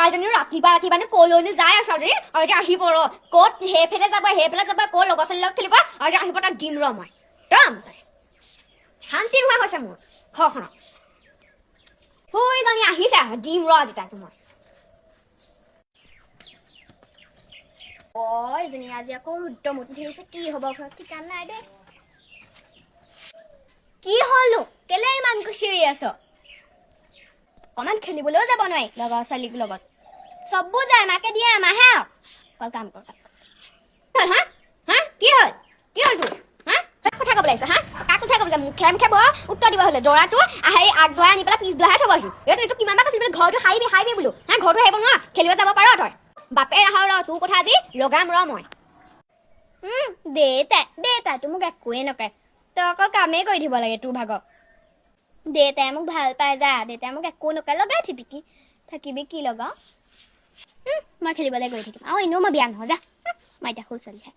ছোৱালীজনী ৰাতিপুৱা কলৈনো যায় আৰু ছোৱালীজনী আৰু এতিয়া আহিব ৰ ক'ত সেইফালে যাব ক'ত লগৰ ছোৱালীৰ লগত খেলিব আৰু এতিয়া আহিব তাক দিম ৰ মই একদম শান্তি নোহোৱা হৈছে মোৰ ঘৰখনত সৈজনী আহিছে দিম ৰ আজি তাক মই এজনী আজি আকৌ ৰুদ্ৰমূৰ্তি ধৰিছে কি হ'ব ঘৰত ঠিকান নাই দে কি হ'লো কেলে ইমান চিঞৰি আছ অকমান খেলিবলৈও যাব নোৱাৰি লগৰ ছোৱালীৰ লগত চববোৰ যায় মাকে দিয়ে আমাহে অকল কাম কৰ কি হ'ল তোৰ কথা ক'ব লাগিছে কাক কথা ক'ব লাগে মুখে মুখে বৰ উত্তৰ দিব হ'লে দৰাটো আহি আগবঢ়াই আনি পেলাই পিছবঢ়াই থবহি এইটো কিমান বাৰ কৈছিলি ঘৰটো হাৰিবি বোলো ঘৰটো আহিব নোৱাৰ খেলিব যাব পাৰ তই বাপে ৰাহ ৰ তোৰ কথা আজি লগাম ৰ মই দেউতাই মোক একোৱে নকয় তই অকল কামেই কৰি দিব লাগে তোৰ ভাগৰ দেউতাই মোক ভাল পাই যা দেউতাই মোক একো নকয় লগাই থাকিবি কি লগাও মই খেলিবলৈ গৈ থাকিম আৰু এনেও মই বিয়া নহয় যা মই এতিয়া সৰু ছোৱালীহে